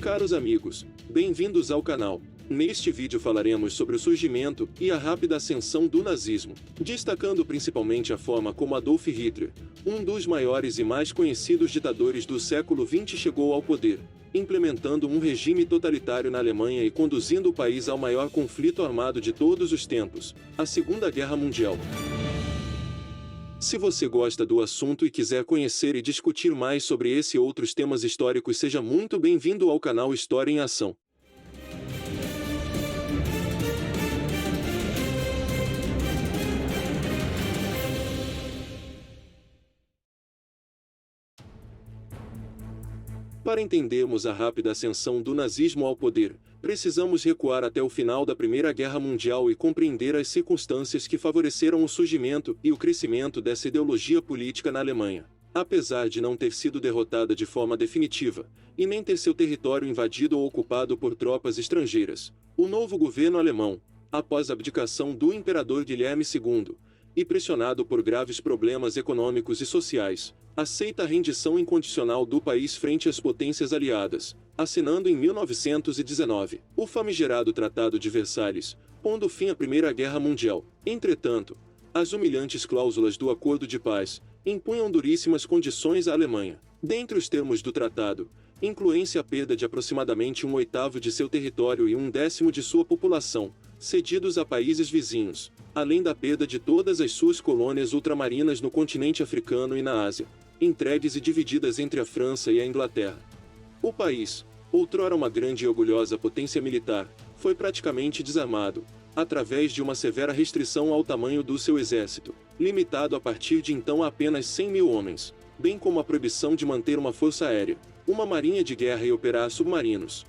Caros amigos, bem-vindos ao canal. Neste vídeo falaremos sobre o surgimento e a rápida ascensão do nazismo, destacando principalmente a forma como Adolf Hitler, um dos maiores e mais conhecidos ditadores do século XX, chegou ao poder, implementando um regime totalitário na Alemanha e conduzindo o país ao maior conflito armado de todos os tempos, a Segunda Guerra Mundial. Se você gosta do assunto e quiser conhecer e discutir mais sobre esse e outros temas históricos, seja muito bem-vindo ao canal História em Ação. Para entendermos a rápida ascensão do nazismo ao poder, precisamos recuar até o final da Primeira Guerra Mundial e compreender as circunstâncias que favoreceram o surgimento e o crescimento dessa ideologia política na Alemanha. Apesar de não ter sido derrotada de forma definitiva, e nem ter seu território invadido ou ocupado por tropas estrangeiras, o novo governo alemão, após a abdicação do imperador Guilherme II, e pressionado por graves problemas econômicos e sociais, aceita a rendição incondicional do país frente às potências aliadas, assinando em 1919 o famigerado Tratado de Versalhes, pondo fim à Primeira Guerra Mundial. Entretanto, as humilhantes cláusulas do Acordo de Paz impunham duríssimas condições à Alemanha. Dentre os termos do tratado, incluem-se a perda de aproximadamente 1/8 de seu território e 1/10 de sua população, cedidos a países vizinhos, além da perda de todas as suas colônias ultramarinas no continente africano e na Ásia, entregues e divididas entre a França e a Inglaterra. O país, outrora uma grande e orgulhosa potência militar, foi praticamente desarmado, através de uma severa restrição ao tamanho do seu exército, limitado a partir de então a apenas 100.000 homens, bem como a proibição de manter uma força aérea, uma marinha de guerra e operar submarinos.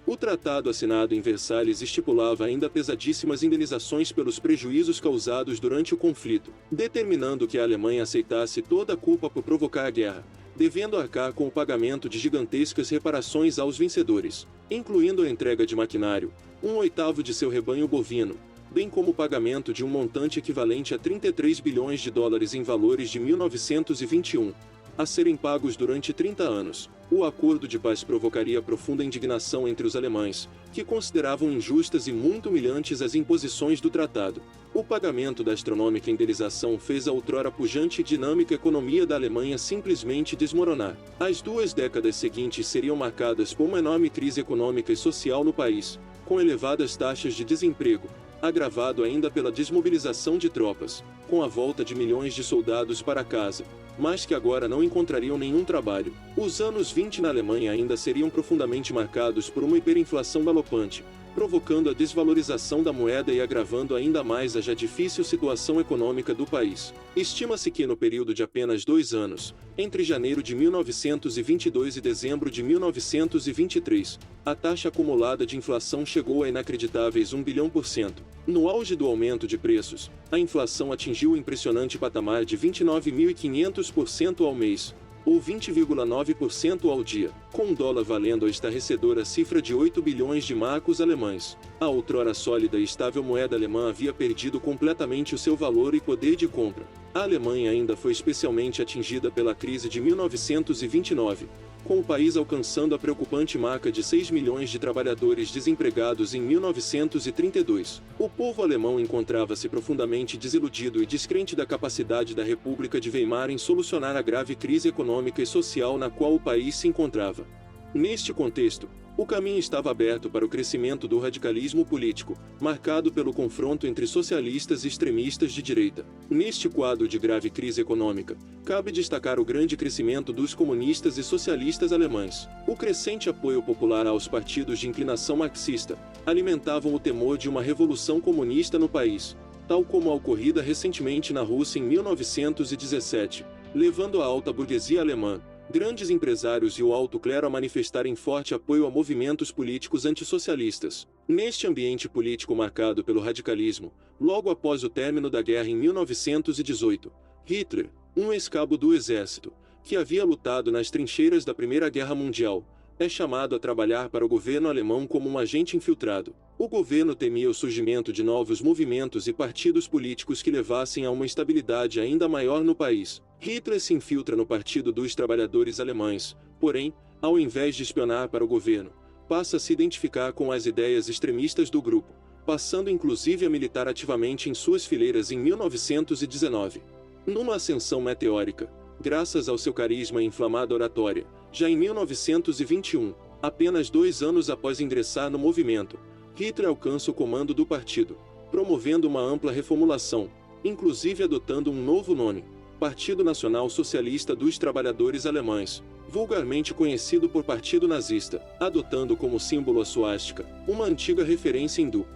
O tratado assinado em Versalhes estipulava ainda pesadíssimas indenizações pelos prejuízos causados durante o conflito, determinando que a Alemanha aceitasse toda a culpa por provocar a guerra, devendo arcar com o pagamento de gigantescas reparações aos vencedores, incluindo a entrega de maquinário, 1/8 de seu rebanho bovino, bem como o pagamento de um montante equivalente a 33 bilhões de dólares em valores de 1921. A serem pagos durante 30 anos. O acordo de paz provocaria profunda indignação entre os alemães, que consideravam injustas e muito humilhantes as imposições do tratado. O pagamento da astronômica indenização fez a outrora pujante e dinâmica economia da Alemanha simplesmente desmoronar. As 2 décadas seguintes seriam marcadas por uma enorme crise econômica e social no país, com elevadas taxas de desemprego, agravado ainda pela desmobilização de tropas, com a volta de milhões de soldados para casa, mas que agora não encontrariam nenhum trabalho. Os anos 20 na Alemanha ainda seriam profundamente marcados por uma hiperinflação galopante, provocando a desvalorização da moeda e agravando ainda mais a já difícil situação econômica do país. Estima-se que no período de apenas 2 anos, entre janeiro de 1922 e dezembro de 1923, a taxa acumulada de inflação chegou a inacreditáveis 1 bilhão por cento. No auge do aumento de preços, a inflação atingiu o impressionante patamar de 29.500% ao mês, ou 20,9% ao dia, com o dólar valendo a estarrecedora cifra de 8 bilhões de marcos alemães. A outrora sólida e estável moeda alemã havia perdido completamente o seu valor e poder de compra. A Alemanha ainda foi especialmente atingida pela crise de 1929, com o país alcançando a preocupante marca de 6 milhões de trabalhadores desempregados em 1932. O povo alemão encontrava-se profundamente desiludido e descrente da capacidade da República de Weimar em solucionar a grave crise econômica e social na qual o país se encontrava. Neste contexto, o caminho estava aberto para o crescimento do radicalismo político, marcado pelo confronto entre socialistas e extremistas de direita. Neste quadro de grave crise econômica, cabe destacar o grande crescimento dos comunistas e socialistas alemães. O crescente apoio popular aos partidos de inclinação marxista alimentavam o temor de uma revolução comunista no país, tal como a ocorrida recentemente na Rússia em 1917, levando a alta burguesia alemã, grandes empresários e o alto clero a manifestarem forte apoio a movimentos políticos antissocialistas. Neste ambiente político marcado pelo radicalismo, logo após o término da guerra em 1918, Hitler, um ex-cabo do exército, que havia lutado nas trincheiras da Primeira Guerra Mundial, é chamado a trabalhar para o governo alemão como um agente infiltrado. O governo temia o surgimento de novos movimentos e partidos políticos que levassem a uma instabilidade ainda maior no país. Hitler se infiltra no Partido dos Trabalhadores Alemães, porém, Ao invés de espionar para o governo, passa a se identificar com as ideias extremistas do grupo, passando inclusive a militar ativamente em suas fileiras em 1919. Numa ascensão meteórica, graças ao seu carisma e inflamada oratória, já em 1921, apenas 2 anos após ingressar no movimento, Hitler alcança o comando do partido, promovendo uma ampla reformulação, inclusive adotando um novo nome, Partido Nacional Socialista dos Trabalhadores Alemães, vulgarmente conhecido por Partido Nazista, adotando como símbolo a suástica, uma antiga referência hindu.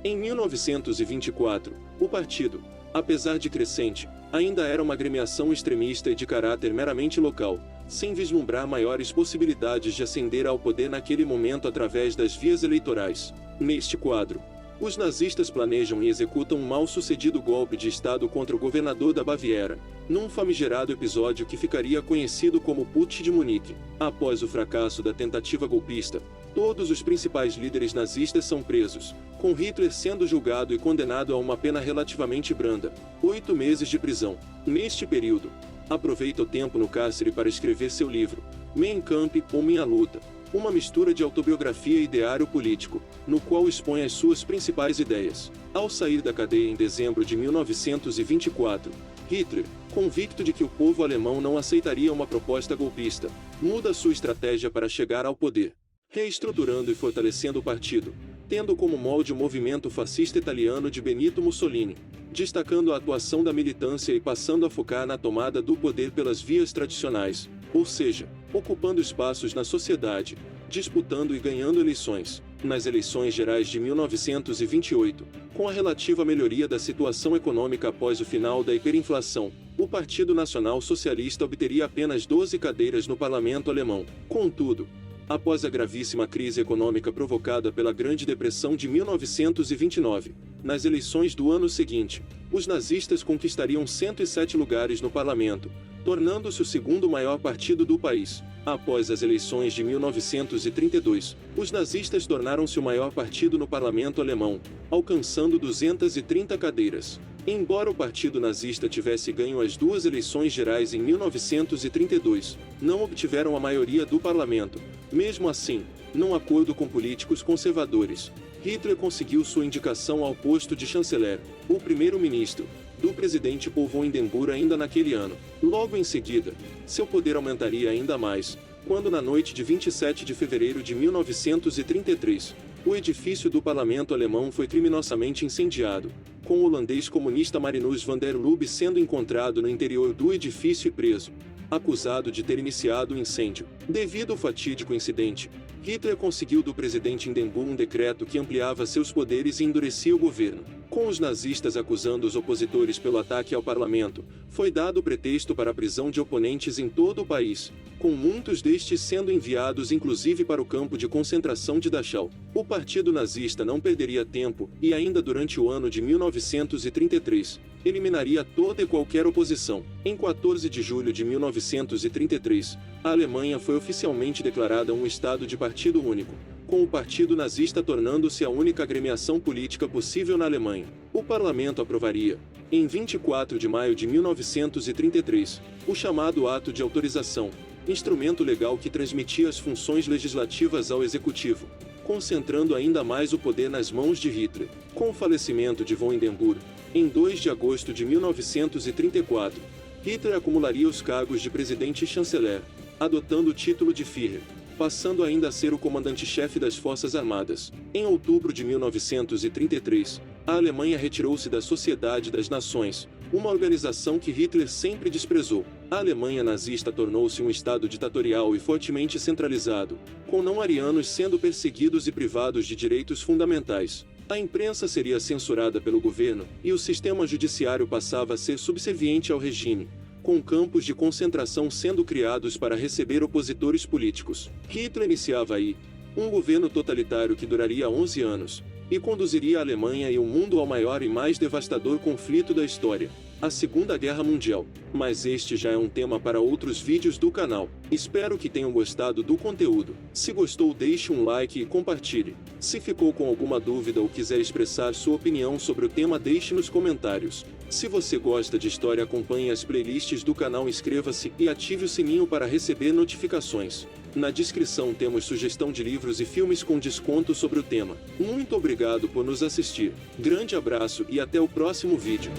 Em 1924, o partido, apesar de crescente, ainda era uma agremiação extremista e de caráter meramente local, sem vislumbrar maiores possibilidades de ascender ao poder naquele momento através das vias eleitorais. Neste quadro, os nazistas planejam e executam um mal-sucedido golpe de Estado contra o governador da Baviera, num famigerado episódio que ficaria conhecido como Putsch de Munique. Após o fracasso da tentativa golpista, todos os principais líderes nazistas são presos, com Hitler sendo julgado e condenado a uma pena relativamente branda, 8 meses de prisão. Neste período, aproveita o tempo no cárcere para escrever seu livro, Mein Kampf ou Minha Luta, uma mistura de autobiografia e ideário político, no qual expõe as suas principais ideias. Ao sair da cadeia em dezembro de 1924, Hitler, convicto de que o povo alemão não aceitaria uma proposta golpista, muda sua estratégia para chegar ao poder, reestruturando e fortalecendo o partido, tendo como molde o movimento fascista italiano de Benito Mussolini, destacando a atuação da militância e passando a focar na tomada do poder pelas vias tradicionais, ou seja, ocupando espaços na sociedade, disputando e ganhando eleições. Nas eleições gerais de 1928, com a relativa melhoria da situação econômica após o final da hiperinflação, o Partido Nacional Socialista obteria apenas 12 cadeiras no parlamento alemão. Contudo, após a gravíssima crise econômica provocada pela Grande Depressão de 1929, nas eleições do ano seguinte, os nazistas conquistariam 107 lugares no parlamento, tornando-se o segundo maior partido do país. Após as eleições de 1932, os nazistas tornaram-se o maior partido no parlamento alemão, alcançando 230 cadeiras. Embora o partido nazista tivesse ganho as 2 eleições gerais em 1932, não obtiveram a maioria do parlamento. Mesmo assim, num acordo com políticos conservadores, Hitler conseguiu sua indicação ao posto de chanceler, o primeiro-ministro, do presidente Paul von Hindenburg ainda naquele ano. Logo em seguida, seu poder aumentaria ainda mais, quando na noite de 27 de fevereiro de 1933, o edifício do parlamento alemão foi criminosamente incendiado, com o holandês comunista Marinus van der Lubbe sendo encontrado no interior do edifício e preso, acusado de ter iniciado o incêndio. Devido ao fatídico incidente, Hitler conseguiu do presidente Hindenburg um decreto que ampliava seus poderes e endurecia o governo. Com os nazistas acusando os opositores pelo ataque ao parlamento, foi dado o pretexto para a prisão de oponentes em todo o país, com muitos destes sendo enviados inclusive para o campo de concentração de Dachau. O partido nazista não perderia tempo e ainda durante o ano de 1933, eliminaria toda e qualquer oposição. Em 14 de julho de 1933, a Alemanha foi oficialmente declarada um estado de partido único, com o partido nazista tornando-se a única agremiação política possível na Alemanha. O parlamento aprovaria, em 24 de maio de 1933, o chamado Ato de Autorização, instrumento legal que transmitia as funções legislativas ao executivo, concentrando ainda mais o poder nas mãos de Hitler. Com o falecimento de von Hindenburg, em 2 de agosto de 1934, Hitler acumularia os cargos de presidente e chanceler, adotando o título de Führer, passando ainda a ser o comandante-chefe das Forças Armadas. Em outubro de 1933, a Alemanha retirou-se da Sociedade das Nações, uma organização que Hitler sempre desprezou. A Alemanha nazista tornou-se um estado ditatorial e fortemente centralizado, com não-arianos sendo perseguidos e privados de direitos fundamentais. A imprensa seria censurada pelo governo, e o sistema judiciário passava a ser subserviente ao regime, com campos de concentração sendo criados para receber opositores políticos. Hitler iniciava aí um governo totalitário que duraria 11 anos, e conduziria a Alemanha e o mundo ao maior e mais devastador conflito da história, a Segunda Guerra Mundial. Mas este já é um tema para outros vídeos do canal. Espero que tenham gostado do conteúdo. Se gostou, deixe um like e compartilhe. Se ficou com alguma dúvida ou quiser expressar sua opinião sobre o tema, deixe nos comentários. Se você gosta de história, acompanhe as playlists do canal, inscreva-se e ative o sininho para receber notificações. Na descrição temos sugestão de livros e filmes com desconto sobre o tema. Muito obrigado por nos assistir. Grande abraço e até o próximo vídeo.